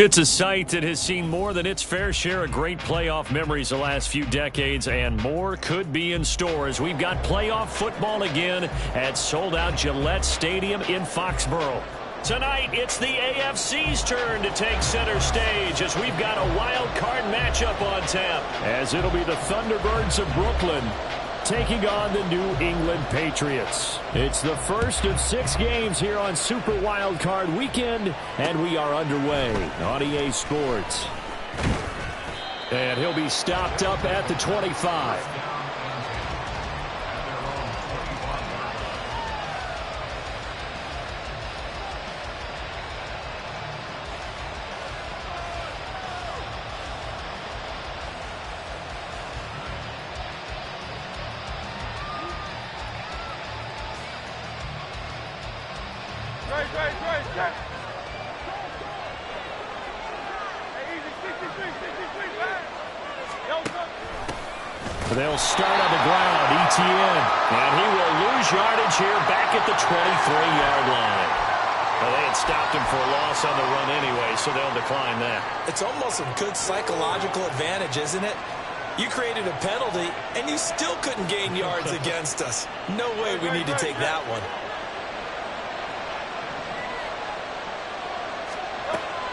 It's a site that has seen more than its fair share of great playoff memories the last few decades, and more could be in store as we've got playoff football again at sold-out Gillette Stadium in Foxborough. Tonight, it's the AFC's turn to take center stage as we've got a wild card matchup on tap, as it'll be the Thunderbirds of Brooklyn taking on the New England Patriots. It's the first of 6 games here on Super Wildcard Weekend, and we are underway on EA Sports. And he'll be stopped up at the 25. They'll start on the ground, ETN, and he will lose yardage here back at the 23-yard line. Well, they had stopped him for a loss on the run anyway, so they'll decline that. It's almost a good psychological advantage, isn't it? You created a penalty, and you still couldn't gain yards against us. No way we need to take that one.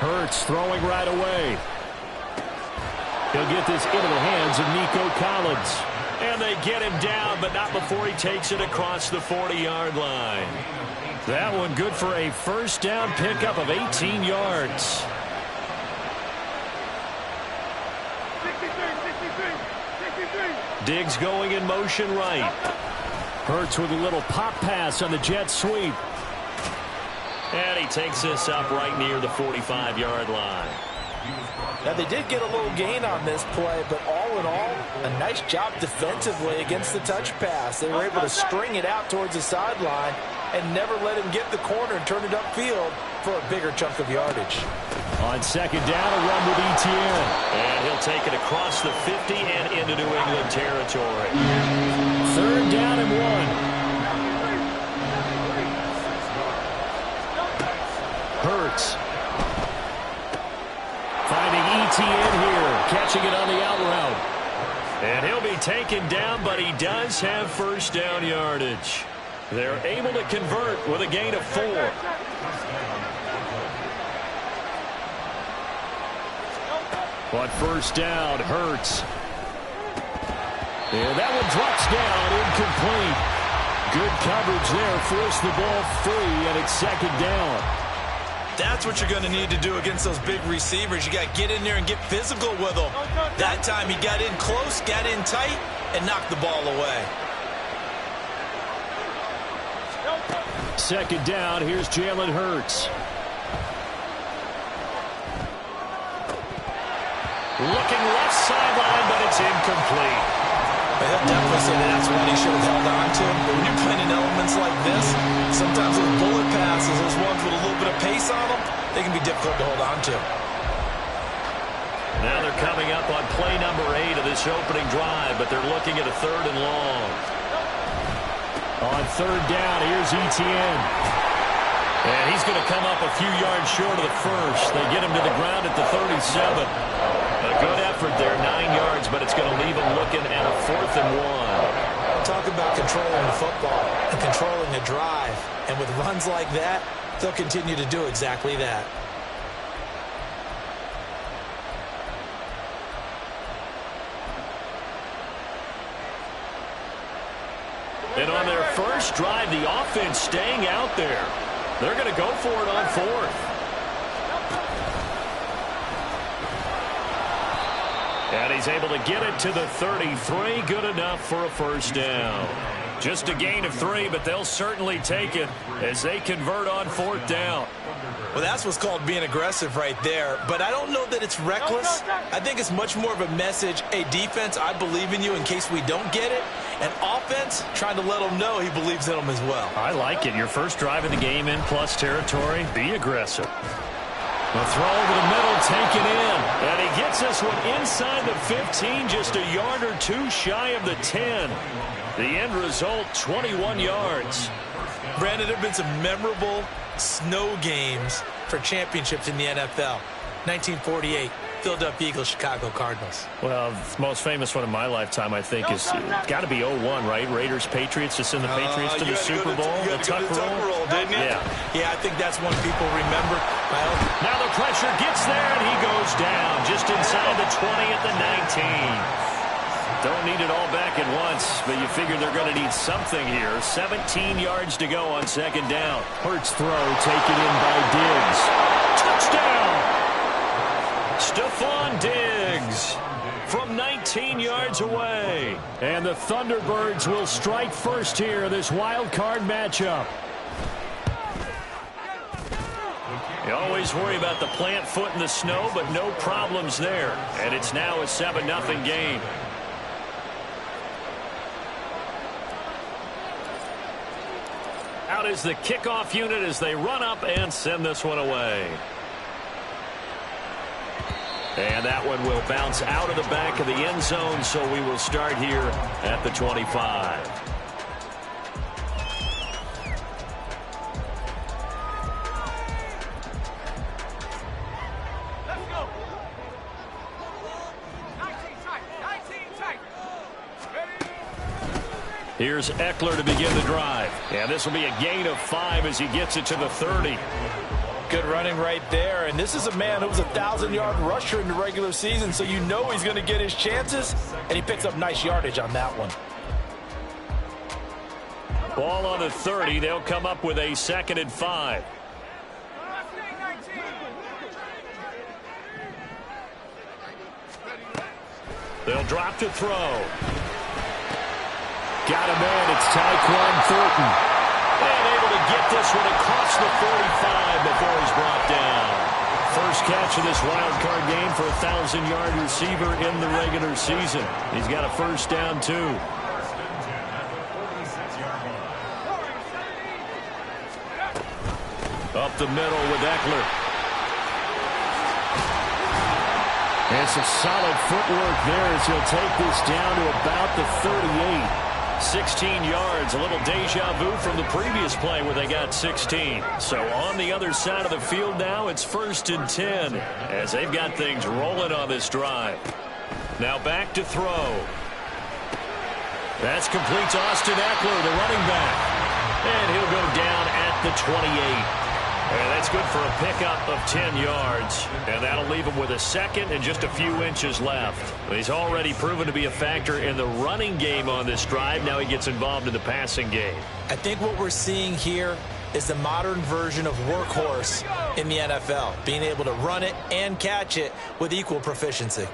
Hurts throwing right away. He'll get this into the hands of Nico Collins. And they get him down, but not before he takes it across the 40-yard line. That one good for a first down pickup of 18 yards. Diggs going in motion right. Hurts with a little pop pass on the jet sweep. And he takes this up right near the 45-yard line. Now, they did get a little gain on this play, but all in all, a nice job defensively against the touch pass. They were able to string it out towards the sideline and never let him get the corner and turn it upfield for a bigger chunk of yardage. On second down, a run with ETN. And he'll take it across the 50 and into New England territory. Third down and 1. Hurts. Finding ETN here, catching it on the out route. And he'll be taken down, but he does have first down yardage. They're able to convert with a gain of 4. On first down, Hurts. And that one drops down, incomplete. Good coverage there, forced the ball free, and it's second down. That's what you're going to need to do against those big receivers. You got to get in there and get physical with them. That time he got in close, got in tight, and knocked the ball away. Second down, here's Jalen Hurts. Looking left sideline, but it's incomplete. But he'll definitely say that's what he should have held on to. But when you're playing in elements like this, sometimes those bullet passes, those ones with a little bit of pace on them, they can be difficult to hold on to. Now they're coming up on play number 8 of this opening drive, but they're looking at a 3rd and long. On third down, here's ETN. And he's going to come up a few yards short of the first. They get him to the ground at the 37. A good effort there, 9 yards, but it's going to leave him looking at a 4th and 1. Talk about controlling the football and controlling a drive. And with runs like that, they'll continue to do exactly that. And on their first drive, the offense staying out there. They're going to go for it on 4th. And he's able to get it to the 33. Good enough for a first down. Just a gain of 3, but they'll certainly take it as they convert on 4th down. Well, that's what's called being aggressive right there. But I don't know that it's reckless. I think it's much more of a message. Hey, defense, I believe in you in case we don't get it. And offense, trying to let them know he believes in them as well. I like it. Your first drive of the game in plus territory. Be aggressive. The throw over the middle, taken in. And he gets this one inside the 15, just a yard or 2 shy of the 10. The end result, 21 yards. Brandon, there have been some memorable snow games for championships in the NFL. 1948, Philadelphia Eagles, Chicago Cardinals. Well, the most famous one in my lifetime, I think, is got to be 01, right? Raiders, Patriots, to send the Patriots to the Super Bowl. You had to go to the Tuck roll, didn't you? Yeah, I think that's one people remember. Now the pressure gets there, and he goes down just inside the 20 at the 19. Don't need it all back at once, but you figure they're going to need something here. 17 yards to go on second down. Hurts throw, taken in by Diggs. Touchdown! Stephon Diggs from 19 yards away. And the Thunderbirds will strike first here in this wild card matchup. You always worry about the plant foot in the snow, but no problems there. And it's now a 7-0 game. Out is the kickoff unit as they run up and send this one away. And that one will bounce out of the back of the end zone, so we will start here at the 25. Here's Eckler to begin the drive. And this will be a gain of 5 as he gets it to the 30. Good running right there. And this is a man who was a 1,000-yard rusher in the regular season, so you know he's going to get his chances. And he picks up nice yardage on that one. Ball on the 30. They'll come up with a 2nd and 5. They'll drop to throw. Got him in. It's Tyquan Thornton. And able to get this one across the 45 before he's brought down. First catch of this wild card game for a 1,000-yard receiver in the regular season. He's got a first down, too. Up the middle with Eckler. And some solid footwork there as he'll take this down to about the 38. 16 yards, a little deja vu from the previous play where they got 16. So on the other side of the field now, it's 1st and 10 as they've got things rolling on this drive. Now back to throw. That's complete to Austin Eckler, the running back. And he'll go down at the 28. And that's good for a pickup of 10 yards. And that'll leave him with a 2nd and just a few inches left. He's already proven to be a factor in the running game on this drive. Now he gets involved in the passing game. I think what we're seeing here is the modern version of workhorse in the NFL. Being able to run it and catch it with equal proficiency.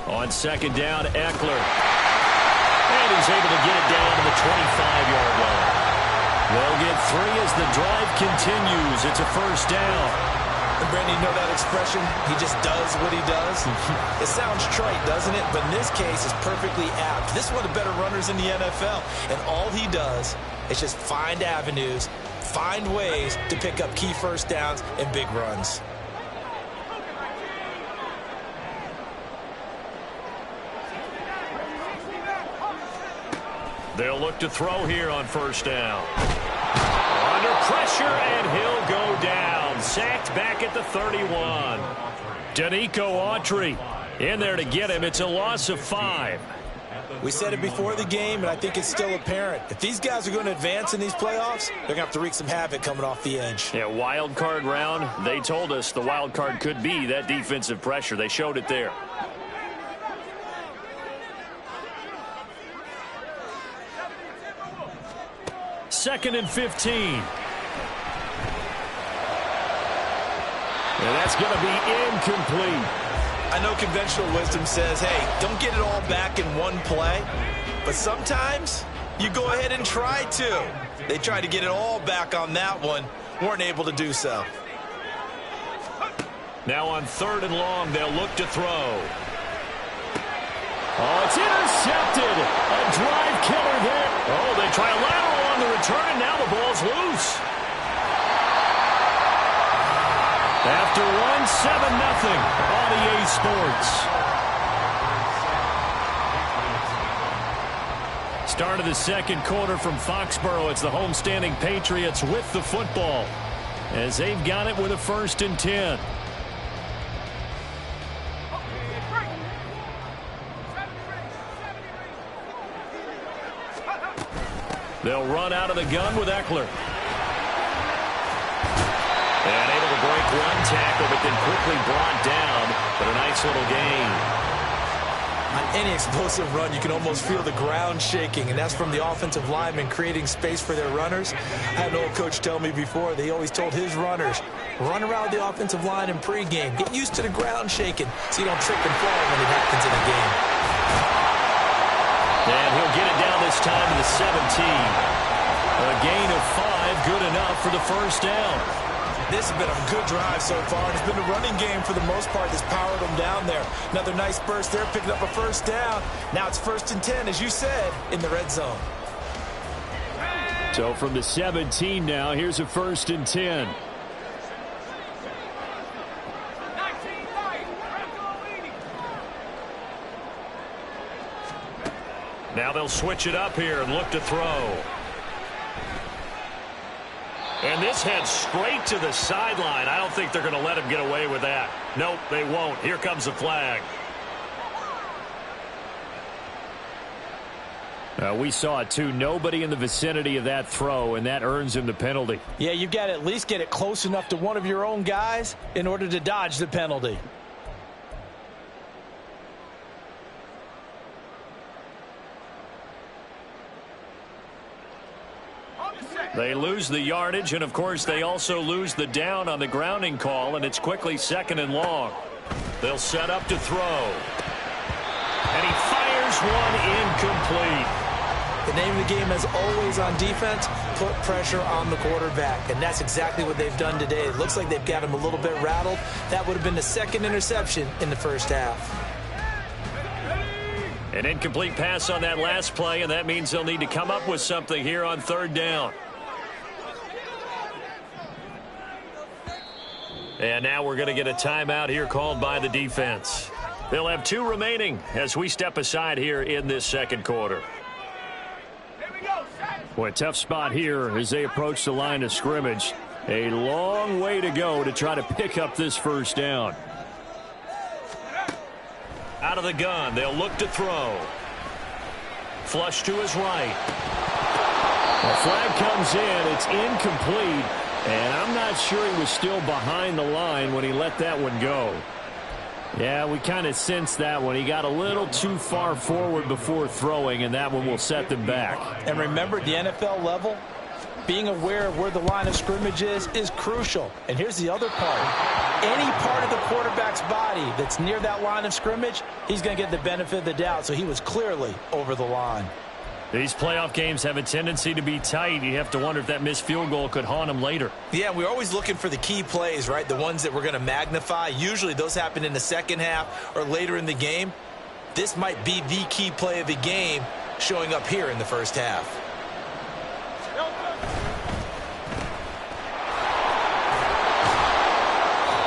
On 2nd down, Eckler. And he's able to get it down to the 25-yard line. They'll get 3 as the drive continues. It's a first down. And Brandon, you know that expression? He just does what he does. It sounds trite, doesn't it? But in this case, it's perfectly apt. This is one of the better runners in the NFL. And all he does is just find avenues, find ways to pick up key first downs and big runs. They'll look to throw here on first down. Under pressure, and he'll go down. Sacked back at the 31. Danico Autry in there to get him. It's a loss of 5. We said it before the game, and I think it's still apparent. If these guys are going to advance in these playoffs, they're going to have to wreak some havoc coming off the edge. Yeah, wild card round. They told us the wild card could be that defensive pressure. They showed it there. Second and 15. And that's going to be incomplete. I know conventional wisdom says, hey, don't get it all back in one play. But sometimes you go ahead and try to. They tried to get it all back on that one. Weren't able to do so. Now on 3rd and long, they'll look to throw. Oh, it's intercepted. A drive killer there. Oh, they try a lateral on the return, and now the ball's loose. After one, 7-0 on EA Sports. Start of the second quarter from Foxborough. It's the homestanding Patriots with the football as they've got it with a 1st and 10. They'll run out of the gun with Eckler. And able to break one tackle, but then quickly brought down. But a nice little gain. On any explosive run, you can almost feel the ground shaking, and that's from the offensive linemen creating space for their runners. I had an old coach tell me before, they always told his runners, run around the offensive line in pregame. Get used to the ground shaking so you don't trip and fall when it happens in a game. And he'll get it down this time to the 17. A gain of 5, good enough for the 1st down. This has been a good drive so far, and it's been a running game for the most part that's powered them down there. Another nice burst there, picking up a 1st down. Now it's 1st and 10, as you said, in the red zone. So from the 17 now, here's a 1st and 10. Now they'll switch it up here and look to throw. And this heads straight to the sideline. I don't think they're going to let him get away with that. Nope, they won't. Here comes the flag. We saw it, too. Nobody in the vicinity of that throw, and that earns him the penalty. Yeah, you've got to at least get it close enough to one of your own guys in order to dodge the penalty. They lose the yardage, and, of course, they also lose the down on the grounding call, and it's quickly 2nd and long. They'll set up to throw. And he fires one incomplete. The name of the game is always on defense, put pressure on the quarterback, and that's exactly what they've done today. It looks like they've got him a little bit rattled. That would have been the 2nd interception in the 1st half. An incomplete pass on that last play, and that means they'll need to come up with something here on 3rd down. And now we're going to get a timeout here called by the defense. They'll have 2 remaining as we step aside here in this 2nd quarter. Boy, tough spot here as they approach the line of scrimmage. A long way to go to try to pick up this 1st down. Out of the gun, they'll look to throw. Flush to his right. The flag comes in. It's incomplete. And I'm not sure he was still behind the line when he let that one go. Yeah, we kind of sensed that one. He got a little too far forward before throwing, and that one will set them back. And remember, the NFL level, being aware of where the line of scrimmage is crucial. And here's the other part. Any part of the quarterback's body that's near that line of scrimmage, he's going to get the benefit of the doubt. So he was clearly over the line. These playoff games have a tendency to be tight. You have to wonder if that missed field goal could haunt him later. Yeah, we're always looking for the key plays, right? The ones that we're going to magnify. Usually those happen in the 2nd half or later in the game. This might be the key play of the game showing up here in the 1st half.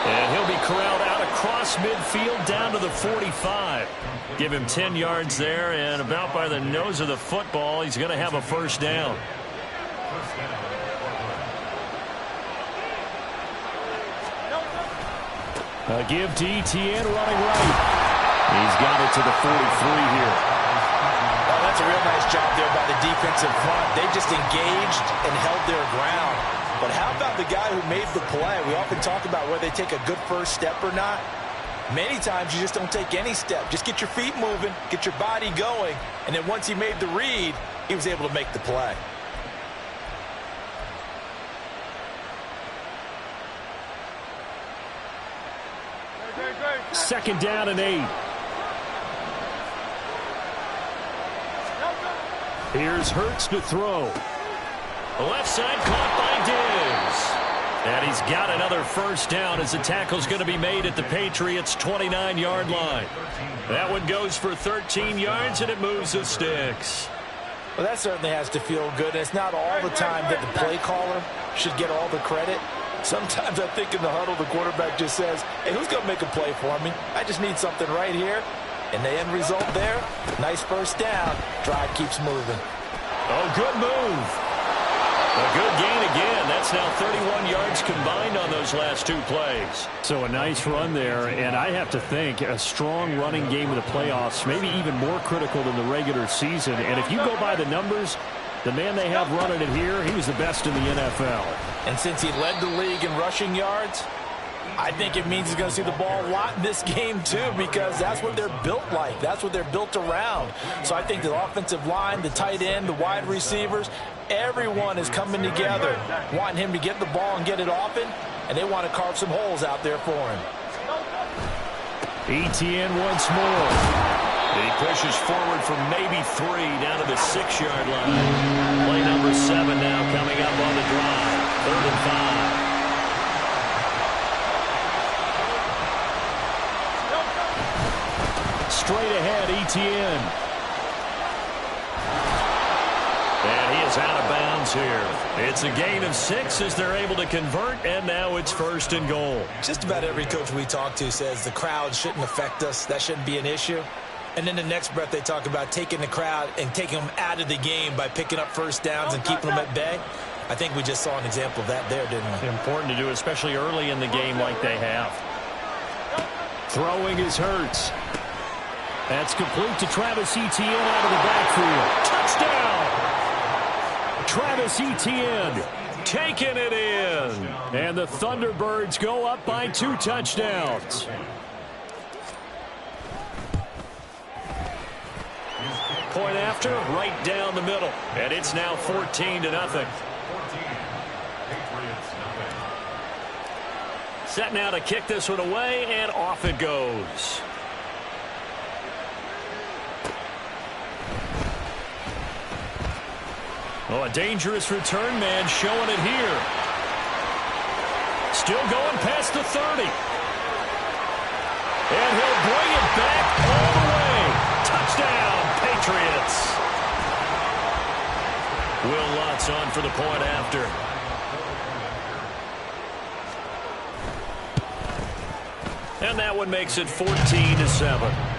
And he'll be corralled out across midfield down to the 45. Give him 10 yards there, and about by the nose of the football, he's going to have a 1st down. A give to Etienne running right. He's got it to the 43 here. Well, that's a real nice job there by the defensive front. They just engaged and held their ground. But how about the guy who made the play? We often talk about whether they take a good first step or not. Many times you just don't take any step. Just get your feet moving, get your body going, and then once he made the read, he was able to make the play. Second down and 8. Here's Hurts to throw. Left side caught by Diggs. And he's got another 1st down as the tackle's going to be made at the Patriots' 29-yard line. That one goes for 13 yards, and it moves the sticks. Well, that certainly has to feel good. And it's not all the time that the play caller should get all the credit. Sometimes I think in the huddle, the quarterback just says, hey, who's going to make a play for me? I just need something right here. And the end result there, nice 1st down. Drive keeps moving. Oh, good move. A good gain again. That's now 31 yards combined on those last two plays. So a nice run there, and I have to think a strong running game of the playoffs, maybe even more critical than the regular season. And if you go by the numbers, the man they have running it here, he was the best in the NFL. And since he led the league in rushing yards, I think it means he's going to see the ball a lot in this game, too, because that's what they're built like. That's what they're built around. So I think the offensive line, the tight end, the wide receivers, everyone is coming together, wanting him to get the ball and get it often, and they want to carve some holes out there for him. ETN once more. He pushes forward from maybe 3 down to the 6-yard line. Play number 7 now coming up on the drive. 3rd and 5. Straight ahead, ETN. And he is out of bounds here. It's a gain of 6 as they're able to convert, and now it's 1st and goal. Just about every coach we talk to says the crowd shouldn't affect us. That shouldn't be an issue. And then the next breath they talk about taking the crowd and taking them out of the game by picking up first downs and keeping them at bay. I think we just saw an example of that there, didn't we? Important to do, especially early in the game like they have. Throwing is Hurts. That's complete to Travis Etienne out of the backfield. Touchdown! Travis Etienne taking it in. And the Thunderbirds go up by 2 touchdowns. Point after, right down the middle. And it's now 14-0. Set now to kick this one away, and off it goes. Oh, a dangerous return man showing it here. Still going past the 30. And he'll bring it back all the way. Touchdown, Patriots. Will Lutz on for the point after. And that one makes it 14-7.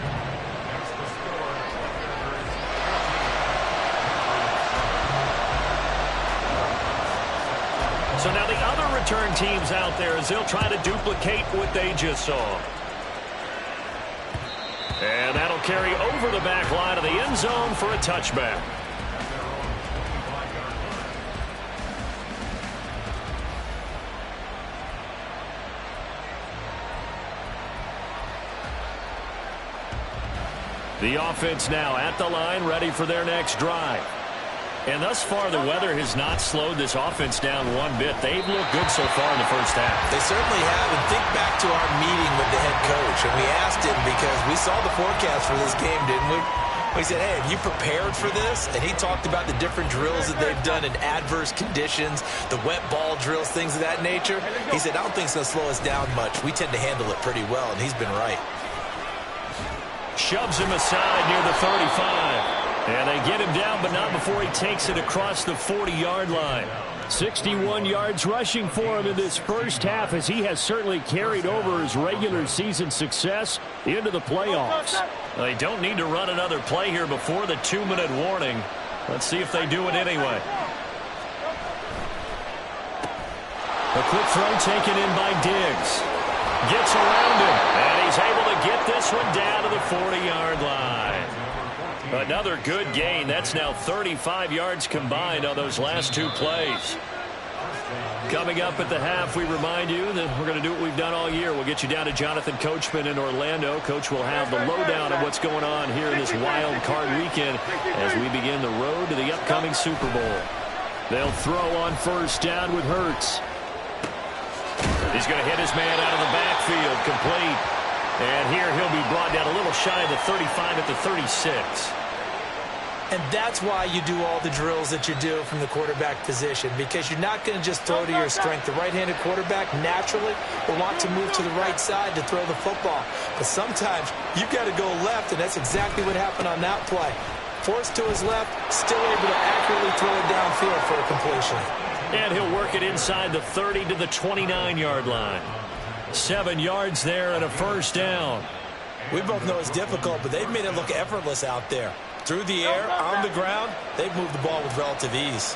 So now the other return teams out there as they'll try to duplicate what they just saw. And that'll carry over the back line of the end zone for a touchback. The offense now at the line, ready for their next drive. And thus far, the weather has not slowed this offense down one bit. They've looked good so far in the first half. They certainly have. And think back to our meeting with the head coach. And we asked him because we saw the forecast for this game, didn't we? We said, hey, have you prepared for this? And he talked about the different drills that they've done in adverse conditions, the wet ball drills, things of that nature. He said, I don't think it's going to slow us down much. We tend to handle it pretty well, and he's been right. Shoves him aside near the 35. And they get him down, but not before he takes it across the 40-yard line. 61 yards rushing for him in this first half, as he has certainly carried over his regular season success into the playoffs. They don't need to run another play here before the 2-minute warning. Let's see if they do it anyway. A quick throw taken in by Diggs. Gets around him, and he's able to get this one down to the 40-yard line. Another good gain. That's now 35 yards combined on those last two plays. Coming up at the half, we remind you that we're going to do what we've done all year. We'll get you down to Jonathan Coachman in Orlando. Coach will have the lowdown of what's going on here in this wild card weekend as we begin the road to the upcoming Super Bowl. They'll throw on first down with Hurts. He's going to hit his man out of the backfield, complete. And here he'll be brought down a little shy of the 35 at the 36. And that's why you do all the drills that you do from the quarterback position, because you're not going to just throw to your strength. The right-handed quarterback naturally will want to move to the right side to throw the football. But sometimes you've got to go left, and that's exactly what happened on that play. Forced to his left, still able to accurately throw it downfield for a completion. And he'll work it inside the 30 to the 29-yard line. 7 yards there and a first down. We both know it's difficult, but they've made it look effortless out there. Through the air, on the ground, they've moved the ball with relative ease.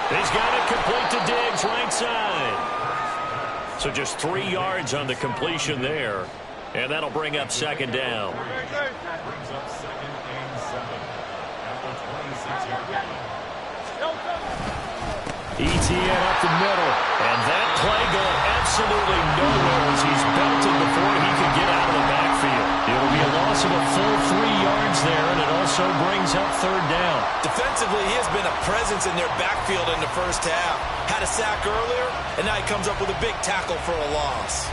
He's got it complete to Diggs, right side. So just 3 yards on the completion there. And that'll bring up second down. ETN up the middle. And that play going absolutely nowhere as he's belted before he could get out of the backfield. It'll be a loss of a full 3 yards there, and it also brings up third down. Defensively, he has been a presence in their backfield in the first half. Had a sack earlier, and now he comes up with a big tackle for a loss.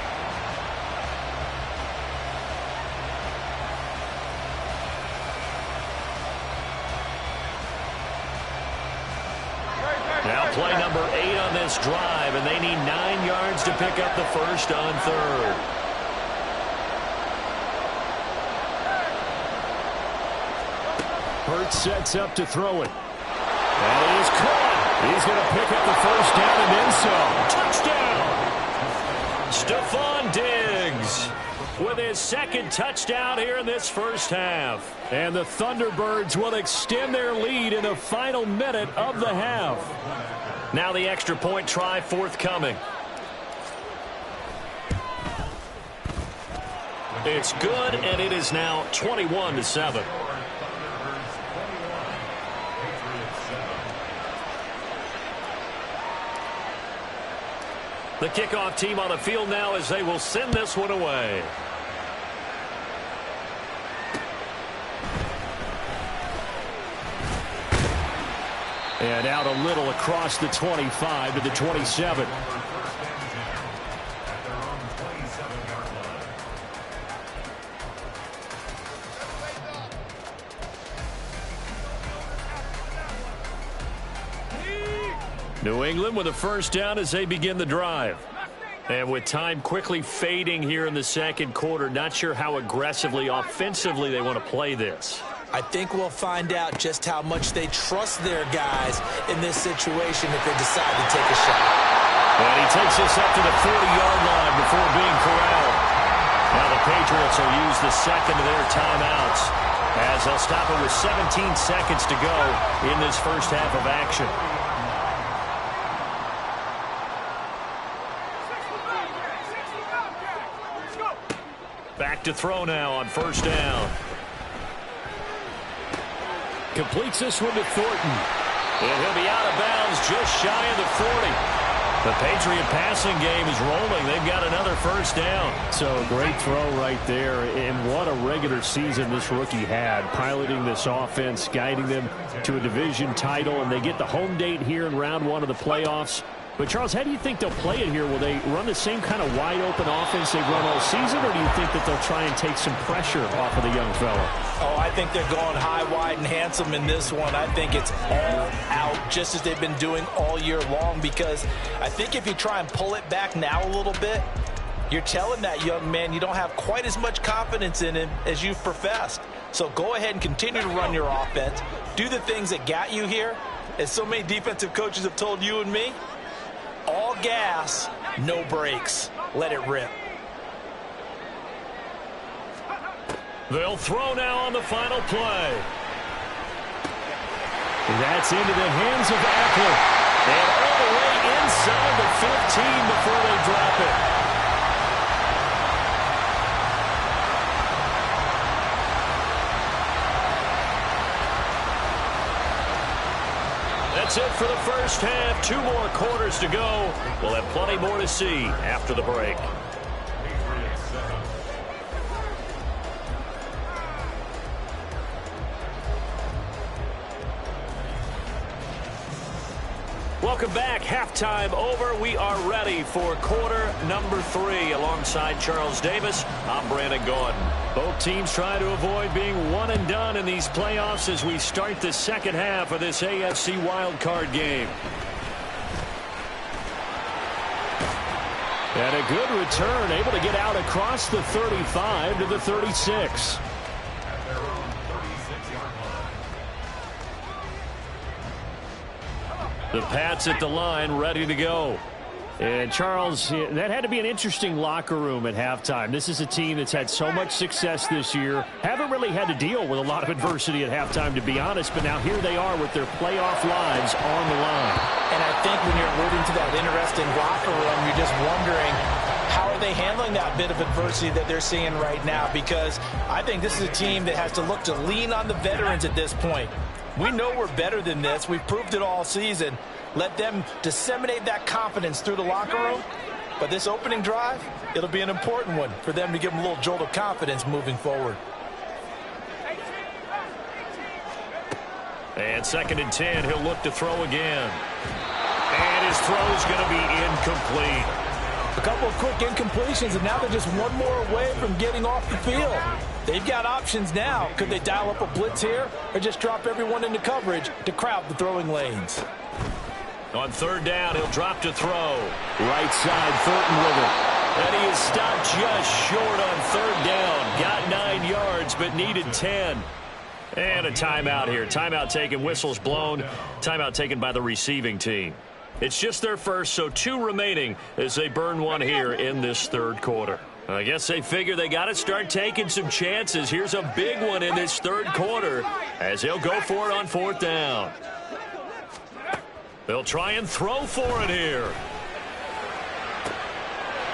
Now play number 8 on this drive, and they need 9 yards to pick up the first on third. Hurts sets up to throw it. That is caught. He's going to pick up the first down and then some. Touchdown! Stephon Diggs with his second touchdown here in this first half. And the Thunderbirds will extend their lead in the final minute of the half. Now the extra point try forthcoming. It's good, and it is now 21-7. The kickoff team on the field now as they will send this one away. And out a little across the 25 to the 27. New England with a first down as they begin the drive. And with time quickly fading here in the second quarter, not sure how aggressively, offensively they want to play this. I think we'll find out just how much they trust their guys in this situation if they decide to take a shot. And he takes this up to the 40-yard line before being corralled. Now the Patriots will use the second of their timeouts as they'll stop it with 17 seconds to go in this first half of action. Back to throw now on first down. Completes this one to Thornton. And he'll be out of bounds just shy of the 40. The Patriot passing game is rolling. They've got another first down. So great throw right there. And what a regular season this rookie had, piloting this offense, guiding them to a division title. And they get the home date here in round 1 of the playoffs. But, Charles, how do you think they'll play it here? Will they run the same kind of wide-open offense they've run all season, or do you think that they'll try and take some pressure off of the young fella? Oh, I think they're going high, wide, and handsome in this one. I think it's all out, just as they've been doing all year long, because I think if you try and pull it back now a little bit, you're telling that young man you don't have quite as much confidence in him as you've professed. So go ahead and continue to run your offense. Do the things that got you here. As so many defensive coaches have told you and me, all gas, no brakes. Let it rip. They'll throw now on the final play. That's into the hands of Eckler. And all the way inside the 15 before they drop it. That's it for the first half. 2 more quarters to go. We'll have plenty more to see after the break. Welcome back. Halftime over. We are ready for quarter number 3. Alongside Charles Davis, I'm Brandon Gordon. Both teams try to avoid being one and done in these playoffs as we start the second half of this AFC wildcard game. And a good return, able to get out across the 35 to the 36. The Pats at the line, ready to go. And, Charles, that had to be an interesting locker room at halftime. This is a team that's had so much success this year. Haven't really had to deal with a lot of adversity at halftime, to be honest. But now here they are with their playoff lives on the line. And I think when you're alluding to that interesting locker room, you're just wondering, how are they handling that bit of adversity that they're seeing right now? Because I think this is a team that has to look to lean on the veterans at this point. We know we're better than this. We've proved it all season. Let them disseminate that confidence through the locker room. But this opening drive, it'll be an important one for them to give them a little jolt of confidence moving forward. And 2nd and 10, he'll look to throw again. And his throw's going to be incomplete. A couple of quick incompletions, and now they're just one more away from getting off the field. They've got options now. Could they dial up a blitz here or just drop everyone into coverage to crowd the throwing lanes? On 3rd down, he'll drop to throw. Right side, Thornton with it. And he is stopped just short on 3rd down. Got 9 yards, but needed 10. And a timeout here. Timeout taken, whistles blown. Timeout taken by the receiving team. It's just their first, so 2 remaining as they burn one here in this 3rd quarter. I guess they figure they got to start taking some chances. Here's a big one in this 3rd quarter as they'll go for it on 4th down. They'll try and throw for it here.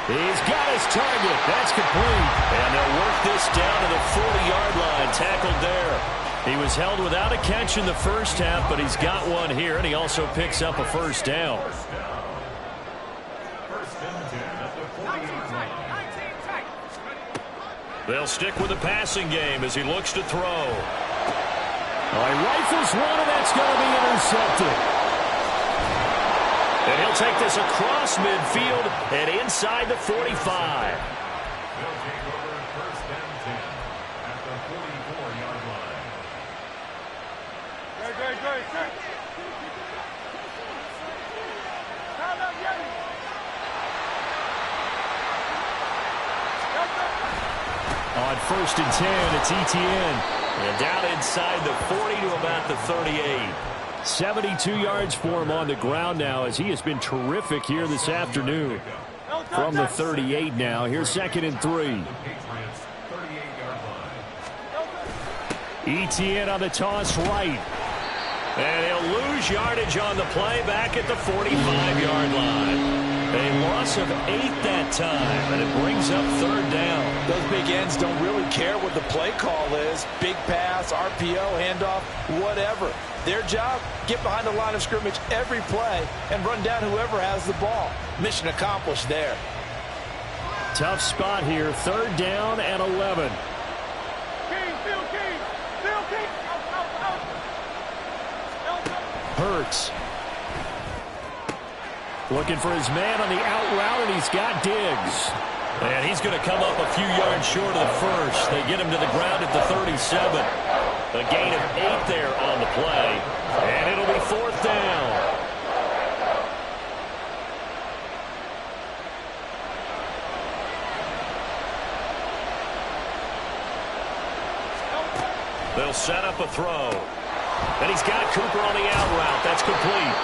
He's got his target. That's complete. And they'll work this down to the 40-yard line. Tackled there. He was held without a catch in the first half, but he's got one here, and he also picks up a 1st down. They'll stick with the passing game as he looks to throw. He rifles one, and that's going to be intercepted. And he'll take this across midfield and inside the 45. On 1st and 10, it's Etienne. And down inside the 40 to about the 38. 72 yards for him on the ground now as he has been terrific here this afternoon. From the 38 now. Here's 2nd and 3. Etienne on the toss right. And he'll lose yardage on the play back at the 45-yard line. A loss of 8 that time, and it brings up 3rd down. Those big ends don't really care what the play call is. Big pass, RPO, handoff, whatever. Their job, get behind the line of scrimmage every play and run down whoever has the ball. Mission accomplished there. Tough spot here. 3rd down and 11. Hurts. Looking for his man on the out route, and he's got Diggs. And he's going to come up a few yards short of the first. They get him to the ground at the 37. A gain of 8 there on the play. And it'll be 4th down. They'll set up a throw. And he's got Cooper on the out route. That's complete.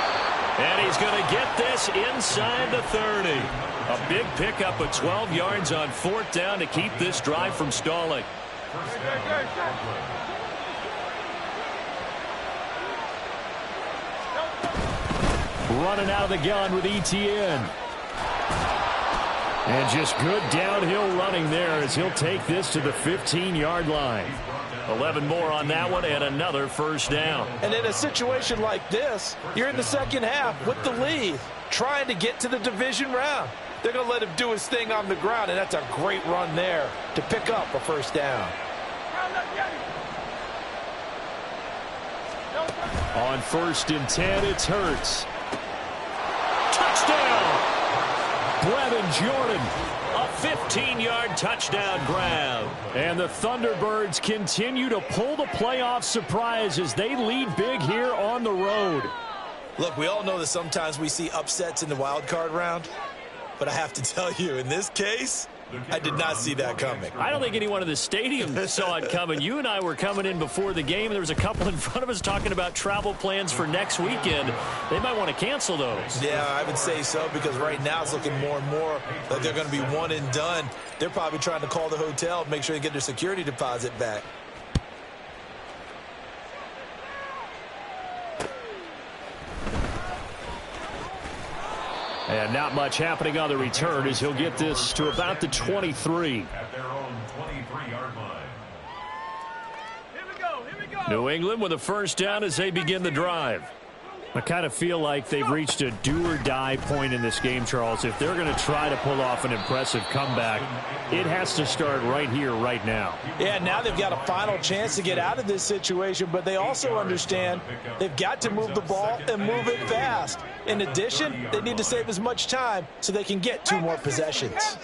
And he's going to get this inside the 30. A big pickup of 12 yards on 4th down to keep this drive from stalling. Running out of the gun with Etienne. And just good downhill running there as he'll take this to the 15-yard line. 11 more on that one and another 1st down. And in a situation like this, you're in the 2nd half with the lead, trying to get to the division round. They're going to let him do his thing on the ground, and that's a great run there to pick up a 1st down. On 1st and 10, it's Hurts. Touchdown! Brevin Jordan. A 15-yard touchdown grab. And the Thunderbirds continue to pull the playoff surprise as they lead big here on the road. Look, we all know that sometimes we see upsets in the wild card round. But I have to tell you, in this case, I did not see that coming. I don't think anyone in the stadium saw it coming. You and I were coming in before the game. There was a couple in front of us talking about travel plans for next weekend. They might want to cancel those. Yeah, I would say so, because right now it's looking more and more like they're going to be one and done. They're probably trying to call the hotel, make sure they get their security deposit back. And not much happening on the return as he'll get this to about the 23. At their own 23-yard line. Here we go. New England with a first down as they begin the drive. I kind of feel like they've reached a do-or-die point in this game, Charles. If they're going to try to pull off an impressive comeback, it has to start right here, right now. Yeah, now they've got a final chance to get out of this situation, but they also understand they've got to move the ball and move it fast. In addition, they need to save as much time so they can get 2 more possessions.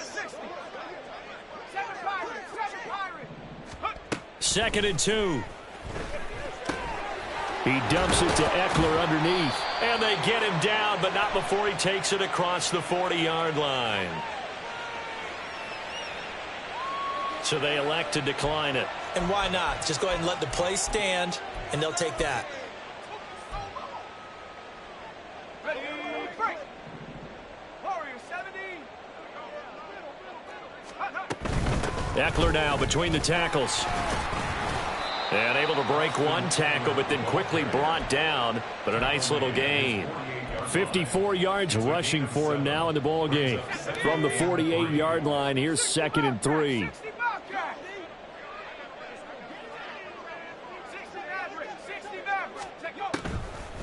2nd and 2. He dumps it to Eckler underneath. And they get him down, but not before he takes it across the 40-yard line. So they elect to decline it. And why not? Just go ahead and let the play stand, and they'll take that. Ready, break. Warrior 70. Eckler now between the tackles. And able to break one tackle, but then quickly brought down. But a nice little gain. 54 yards rushing for him now in the ball game. From the 48-yard line, here's 2nd and 3.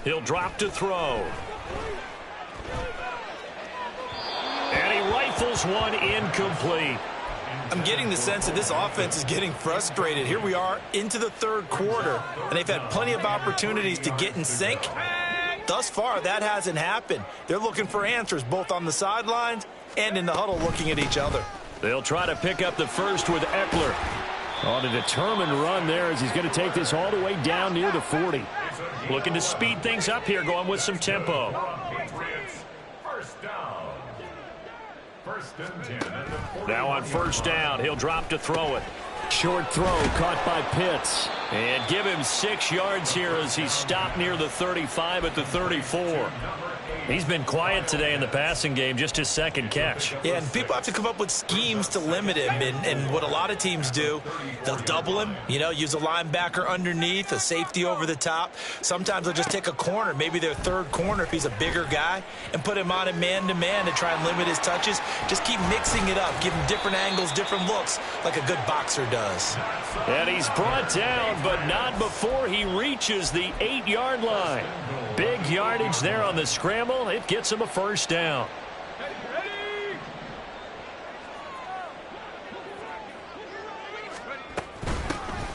He'll drop to throw. And he rifles one incomplete. I'm getting the sense that this offense is getting frustrated. Here we are into the 3rd quarter, and they've had plenty of opportunities to get in sync. Thus far, that hasn't happened. They're looking for answers both on the sidelines and in the huddle looking at each other. They'll try to pick up the first with Eckler. On a determined run there as he's going to take this all the way down near the 40. Looking to speed things up here, going with some tempo. First down. 1st and 10 at the 40. Now on first down, he'll drop to throw it. Short throw caught by Pitts. And give him 6 yards here as he stopped near the 35 at the 34. He's been quiet today in the passing game, just his 2nd catch. Yeah, and people have to come up with schemes to limit him. And what a lot of teams do, they'll double him, use a linebacker underneath, a safety over the top. Sometimes they'll just take a corner, maybe their 3rd corner if he's a bigger guy, and put him on a man-to-man to try and limit his touches. Just keep mixing it up, give him different angles, different looks, like a good boxer does. And he's brought down, but not before he reaches the 8-yard line. Big yardage there on the scramble. It gets him a first down.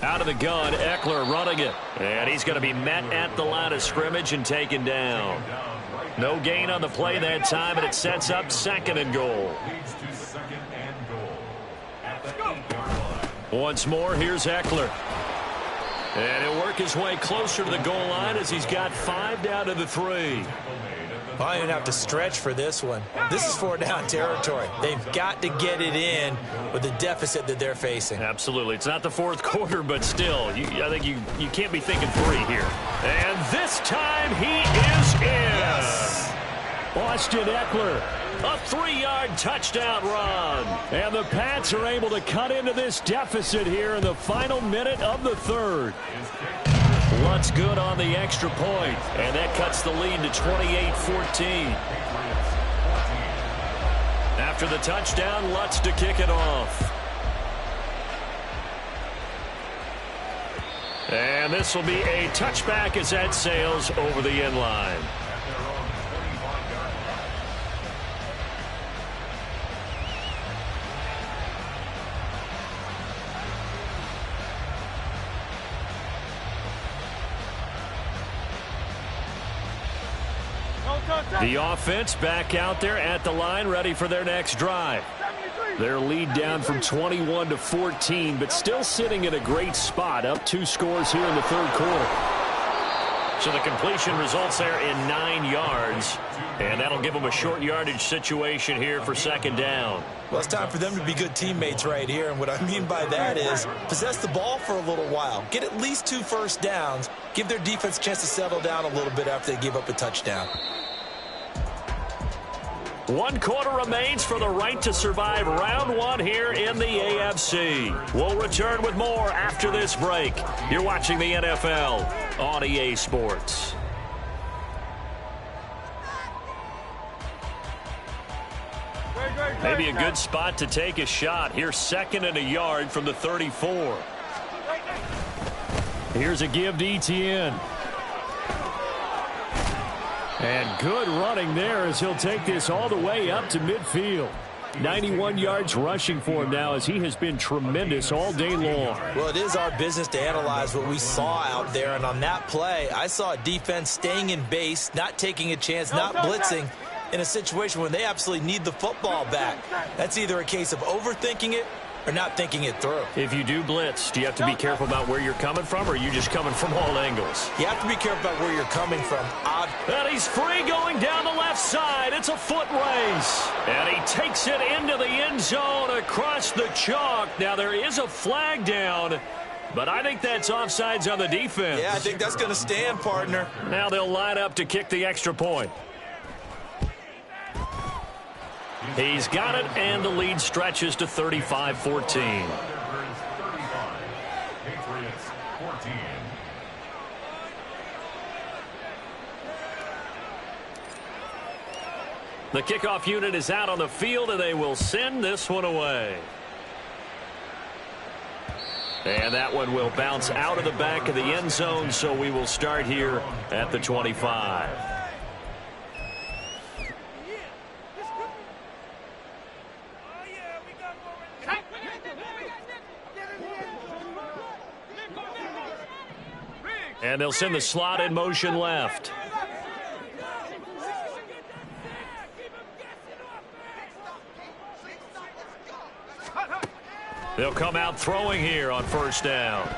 Out of the gun, Eckler running it. And he's going to be met at the line of scrimmage and taken down. No gain on the play that time, and it sets up 2nd and goal. Once more, here's Eckler. And he'll work his way closer to the goal line as he's got 5 down to the 3. I don't even have to stretch for this one. This is 4 down territory. They've got to get it in with the deficit that they're facing. Absolutely. It's not the 4th quarter, but still, I think you can't be thinking 3 here. And this time he is in. Yes. Austin Eckler. A 3-yard touchdown run. And the Pats are able to cut into this deficit here in the final minute of the 3rd. Lutz good on the extra point, and that cuts the lead to 28-14. After the touchdown, Lutz to kick it off. And this will be a touchback as that sails over the end line. The offense back out there at the line, ready for their next drive. Their lead down from 21 to 14, but still sitting in a great spot, up 2 scores here in the 3rd quarter. So the completion results there in 9 yards. And that'll give them a short yardage situation here for second down. Well, it's time for them to be good teammates right here. And what I mean by that is possess the ball for a little while. Get at least 2 first downs. Give their defense a chance to settle down a little bit after they give up a touchdown. 1 quarter remains for the right to survive round 1 here in the AFC. We'll return with more after this break. You're watching the NFL on EA Sports. Maybe a good spot to take a shot. Here's 2nd and a yard from the 34. Here's a give to Etienne. And good running there as he'll take this all the way up to midfield. 91 yards rushing for him now as he has been tremendous all day long. Well, it is our business to analyze what we saw out there. And on that play, I saw a defense staying in base, not taking a chance, not blitzing in a situation when they absolutely need the football back. That's either a case of overthinking it or not thinking it through. If you do blitz, do you have to be careful about where you're coming from, or are you just coming from all angles? You have to be careful about where you're coming from. And he's free going down the left side. It's a foot race. And he takes it into the end zone across the chalk. Now, there is a flag down, but I think that's offsides on the defense. Yeah, I think that's going to stand, partner. Now they'll line up to kick the extra point. He's got it, and the lead stretches to 35-14. The kickoff unit is out on the field, and they will send this one away. And that one will bounce out of the back of the end zone, so we will start here at the 25. And they'll send the slot in motion left. They'll come out throwing here on first down.